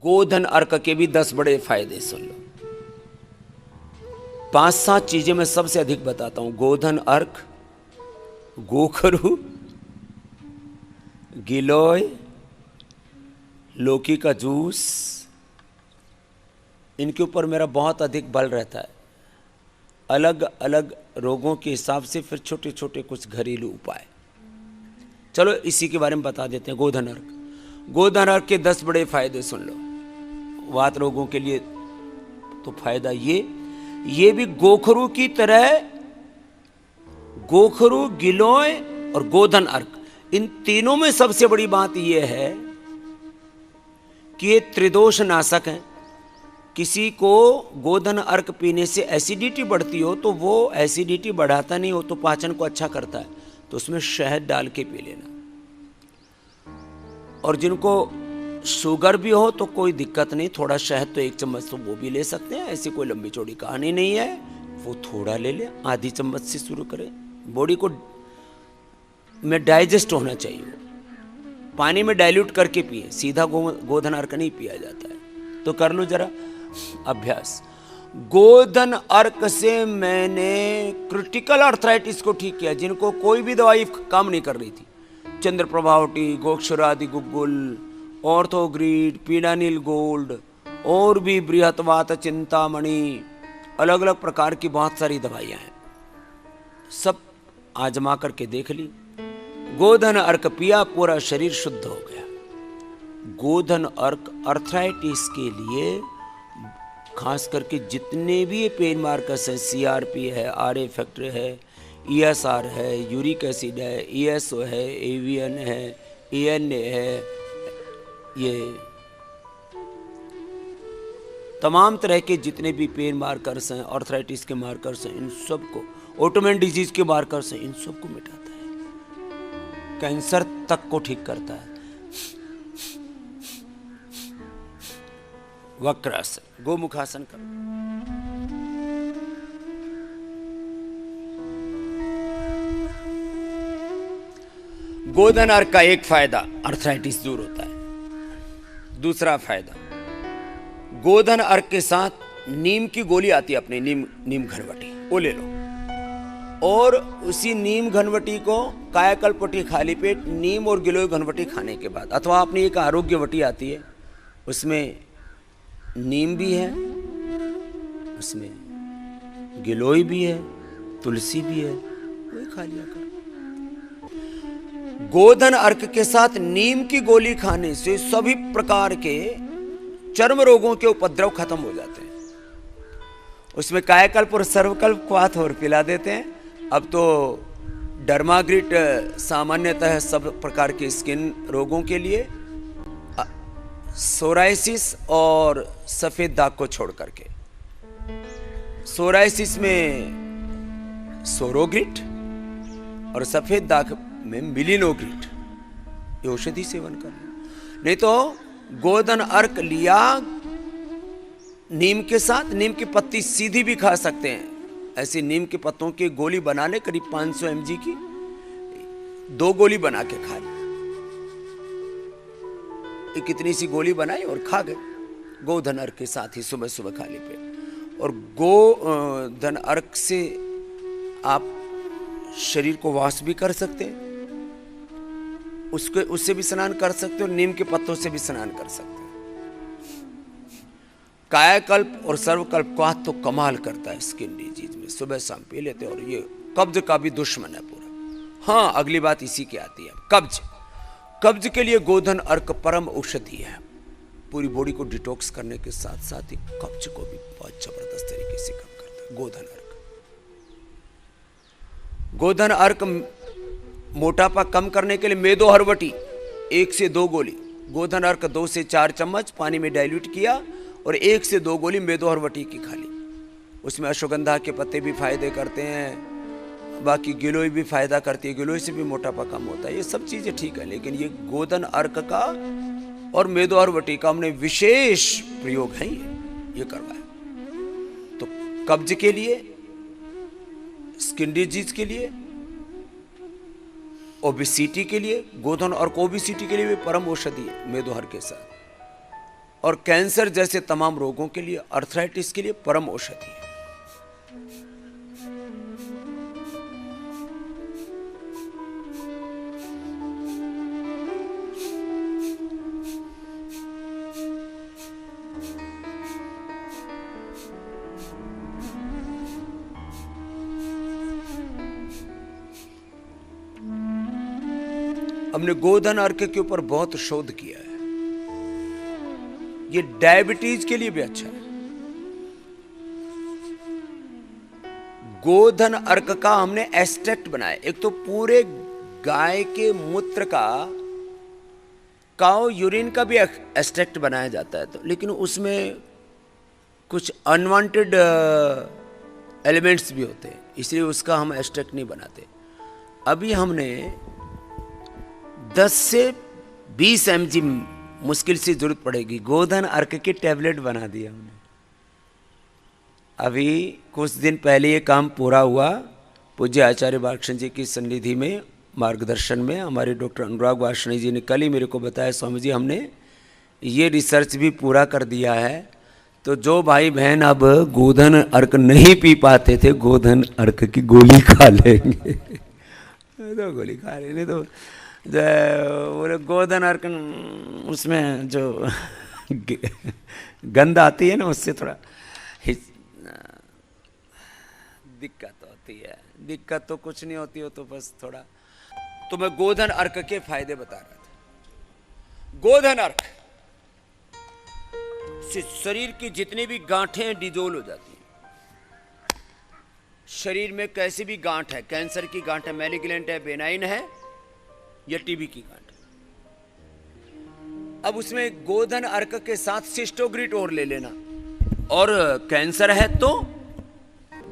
गोधन अर्क के भी 10 बड़े फायदे सुन लो। 5-7 चीजें मैं सबसे अधिक बताता हूं। गोधन अर्क, गोखरू, गिलोय, लौकी का जूस, इनके ऊपर मेरा बहुत अधिक बल रहता है। अलग अलग रोगों के हिसाब से फिर छोटे छोटे कुछ घरेलू उपाय। चलो इसी के बारे में बता देते हैं। गोधन अर्क, गोधन अर्क के 10 बड़े फायदे सुन लो। वात रोगों के लिए तो फायदा ये भी गोखरू की तरह, गोखरू, गिलोय और गोधन अर्क, इन तीनों में सबसे बड़ी बात यह है कि ये त्रिदोष नाशक हैं। किसी को गोधन अर्क पीने से एसिडिटी बढ़ती हो तो वो एसिडिटी बढ़ाता नहीं हो तो पाचन को अच्छा करता है, तो उसमें शहद डाल के पी लेना। और जिनको शुगर भी हो तो कोई दिक्कत नहीं, थोड़ा शहद तो 1 चम्मच तो वो भी ले सकते हैं, ऐसी कोई लंबी चौड़ी कहानी नहीं है। वो थोड़ा ले ले, आधी चम्मच से शुरू करें। बॉडी को में डाइजेस्ट होना चाहिए। पानी में डाइल्यूट करके पिए, सीधा गोधन अर्क नहीं पिया जाता है। तो कर लो जरा अभ्यास। गोधन अर्क से मैंने क्रिटिकल आर्थराइटिस को ठीक किया, जिनको कोई भी दवाई काम नहीं कर रही थी। चंद्र प्रभावटी, गोक्षरादि गुग्गुल, ऑर्थोग्रीड, पीडानिल गोल्ड और भी बृहत्वात, चिंतामणि, अलग अलग प्रकार की बहुत सारी दवाइयां हैं, सब आजमा करके देख ली। गोधन अर्क पिया, पूरा शरीर शुद्ध हो गया। गोधन अर्क आर्थराइटिस के लिए खास करके जितने भी पेन मार्कर्स है, सीआरपी है, आरए फैक्टर है, ईएसआर है, यूरिक एसिड है, ईएसओ है, एवीएन है, एएनए है, ये तमाम तरह के जितने भी पेन मार्कर्स हैं, आर्थराइटिस के मार्कर्स हैं, इन सबको, ऑटोइम्यून डिजीज के मार्कर्स हैं, इन सबको मिटाता है। कैंसर तक को ठीक करता है। वक्रासन, गोमुखासन करो। गोधन अर्क का एक फायदा, आर्थराइटिस दूर होता है। दूसरा फायदा, गोधन अर्क के साथ नीम की गोली आती है अपनी, नीम घनवटी, वो ले लो। और उसी नीम घनवटी को कायाकल्पवटी खाली पेट, नीम और गिलोय घनवटी खाने के बाद, अथवा अपनी एक आरोग्यवटी आती है, उसमें नीम भी है, उसमें गिलोय भी है, तुलसी भी है, वही खा लिया कर। गोधन अर्क के साथ नीम की गोली खाने से सभी प्रकार के चर्म रोगों के उपद्रव खत्म हो जाते हैं। उसमें कायाकल्प और सर्वकल्प क्वाथ और पिला देते हैं। अब तो डर्माग्रिट सामान्यतः सब प्रकार के स्किन रोगों के लिए, सोराइसिस और सफेद दाग को छोड़ करके, सोराइसिस में सोरोग्रिट और सफेद दाग में मिलिनोग्रिट, ये औषधि सेवन करना। नहीं तो गोधन अर्क लिया, नीम के साथ नीम की पत्ती सीधी भी खा सकते हैं। ऐसी नीम के पत्तों की गोली बना ले, करीब 500 mg की, 2 गोली बना के खा ली। एक इतनी सी गोली बनाई और खा गए गोधन अर्क के साथ ही, सुबह सुबह खाली पेट। और गोधन अर्क से आप शरीर को वॉश भी कर सकते हैं, उससे भी स्नान कर सकते हो, नीम के पत्तों से भी स्नान कर सकते हैं। कायाकल्प और सर्वकल्प क्वाथ तो कमाल करता है स्किन डिजीज में, सुबह शाम पी लेते हैं। और ये कब्ज का भी दुश्मन है पूरा। हाँ, अगली बात इसी की आती है, कब्ज। कब्ज के लिए गोधन अर्क परम औषधि है। पूरी बॉडी को डिटॉक्स करने के साथ साथ ही कब्ज को भी बहुत जबरदस्त तरीके से कम करता है गोधन अर्क। गोधन अर्क मोटापा कम करने के लिए मेदो हरवटी 1 से 2 गोली, गोधन अर्क 2 से 4 चम्मच पानी में डाइल्यूट किया और 1 से 2 गोली मेदो हरवटी की खा ली। उसमें अश्वगंधा के पत्ते भी फायदे करते हैं, बाकी गिलोय भी फायदा करती है, गिलोय से भी मोटापा कम होता है। ये सब चीजें ठीक है, लेकिन ये गोधन अर्क का और मेदो हरवटी का हमने विशेष प्रयोग है, ये करवाया। तो कब्ज के लिए, स्किन डिजीज के लिए, ओबेसिटी के लिए गोधन अर्क, ओबेसिटी के लिए भी परम औषधि है मेदो हर के साथ। और कैंसर जैसे तमाम रोगों के लिए, अर्थराइटिस के लिए परम औषधि है। हमने गोधन अर्क के ऊपर बहुत शोध किया है। ये डायबिटीज के लिए भी अच्छा है। गोधन अर्क का हमने एक्सट्रैक्ट बनाया। एक तो पूरे गाय के मूत्र का, काउ यूरिन का भी एक्सट्रैक्ट बनाया जाता है, तो लेकिन उसमें कुछ अनवांटेड एलिमेंट्स भी होते हैं, इसलिए उसका हम एक्सट्रैक्ट नहीं बनाते। अभी हमने 10 से 20 mg मुश्किल से जरूरत पड़ेगी गोधन अर्क की टैबलेट बना दी हमने। अभी कुछ दिन पहले ये काम पूरा हुआ। पूज्य आचार्य बालकृष्ण जी की सन्निधि में, मार्गदर्शन में हमारे डॉक्टर अनुराग वार्ष्णेय जी ने कल ही मेरे को बताया, स्वामी जी हमने ये रिसर्च भी पूरा कर दिया है। तो जो भाई बहन अब गोधन अर्क नहीं पी पाते थे, गोधन अर्क की गोली खा लेंगे। तो गोली खा लेंगे तो वो गोधन अर्क, उसमें जो गंध आती है ना, उससे थोड़ा दिक्कत होती है। दिक्कत तो कुछ नहीं होती हो, तो बस थोड़ा। तो मैं गोधन अर्क के फायदे बता रहा था। गोधन अर्क से शरीर की जितनी भी गांठें हैं डिजोल्व हो जाती हैं। शरीर में कैसी भी गांठ है, कैंसर की गांठ है, मैलिग्नेंट है, बेनाइन है, या टीबी की गांठ, अब उसमें गोधन अर्क के साथ सिस्टोग्रिट और ले लेना। और कैंसर है तो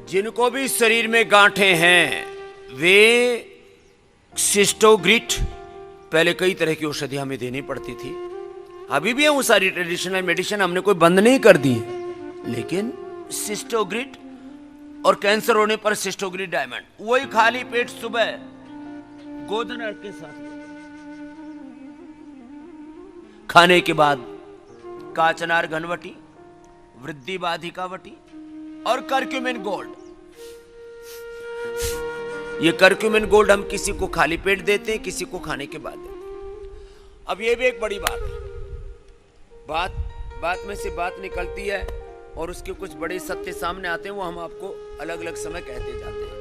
जिनको भी शरीर में गांठें हैं वे सिस्टोग्रिट, पहले कई तरह की औषधि हमें देनी पड़ती थी, अभी भी है वो सारी ट्रेडिशनल मेडिसिन, हमने कोई बंद नहीं कर दी है, लेकिन सिस्टोग्रिट और कैंसर होने पर सिस्टोग्रिट डायमंड, वही खाली पेट सुबह गोधन अर्क के साथ खाने के बाद काचनार घनवटी, वृद्धि बाधिकावटी और कर्क्यूमिन गोल्ड। ये कर्क्यूमिन गोल्ड हम किसी को खाली पेट देते हैं, किसी को खाने के बाद देते हैं। अब ये भी एक बड़ी बात है, बात में से बात निकलती है और उसके कुछ बड़े सत्य सामने आते हैं, वो हम आपको अलग अलग समय कहते जाते हैं।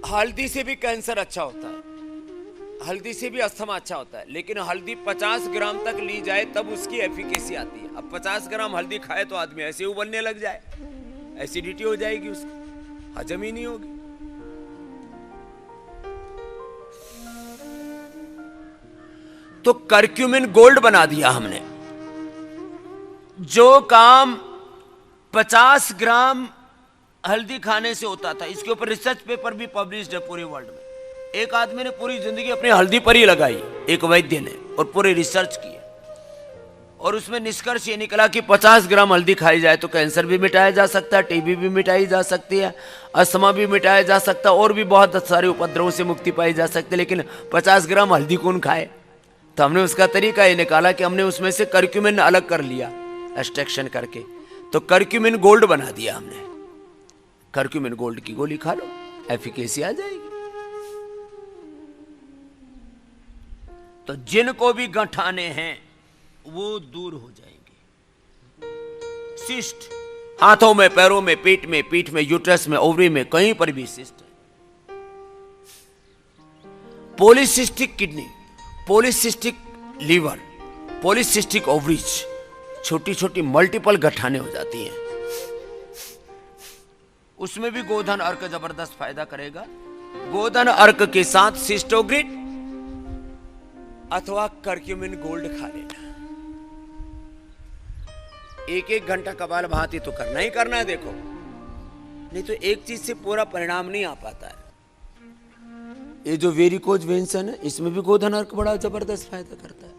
हल्दी से भी कैंसर अच्छा होता है, हल्दी से भी अस्थमा अच्छा होता है, लेकिन हल्दी 50 ग्राम तक ली जाए तब उसकी एफिकेसी आती है। अब 50 ग्राम हल्दी खाए तो आदमी ऐसे उबलने लग जाए, एसिडिटी हो जाएगी, उसकी हजम ही नहीं होगी। तो कर्क्यूमिन गोल्ड बना दिया हमने। जो काम 50 ग्राम हल्दी खाने से होता था, इसके ऊपर रिसर्च पेपर भी पब्लिश्ड है पूरे वर्ल्ड में। एक आदमी ने पूरी जिंदगी अपनी हल्दी पर ही लगाई, एक वैद्य ने, और पूरे रिसर्च किए, और उसमें निष्कर्ष ये निकला कि 50 ग्राम हल्दी खाई जाए तो कैंसर भी मिटाया जा सकता है, टीबी भी मिटाई जा सकती है, अस्थमा भी मिटाया जा सकता है, और भी बहुत सारे उपद्रवों से मुक्ति पाई जा सकती है। लेकिन 50 ग्राम हल्दी कौन खाए? तो हमने उसका तरीका ये निकाला कि हमने उसमें से कर्क्यूमिन अलग कर लिया, एक्सट्रैक्शन करके, तो कर्क्यूमिन गोल्ड बना दिया हमने। कर्क्यूमिन गोल्ड की गोली खा लो, एफिकेसी आ जाएगी। तो जिनको भी गंठाने हैं वो दूर हो जाएंगे। सिस्ट, हाथों में, पैरों में, पेट में, पीठ में, यूट्रस में, ओवरी में, कहीं पर भी सिस्ट है। Polycystic kidney, polycystic liver, polycystic ovaries, छोटी छोटी मल्टीपल गठाने हो जाती हैं, उसमें भी गोधन अर्क जबरदस्त फायदा करेगा। गोधन अर्क के साथ सिस्टोग्रिट अथवा कर्क्यूमिन गोल्ड खा लेना। 1-1 घंटा कपाल भाती तो करना ही करना है, देखो, नहीं तो एक चीज से पूरा परिणाम नहीं आ पाता है। ये जो वेरिकोज वेन्स है ना, इसमें भी गोधन अर्क बड़ा जबरदस्त फायदा करता है।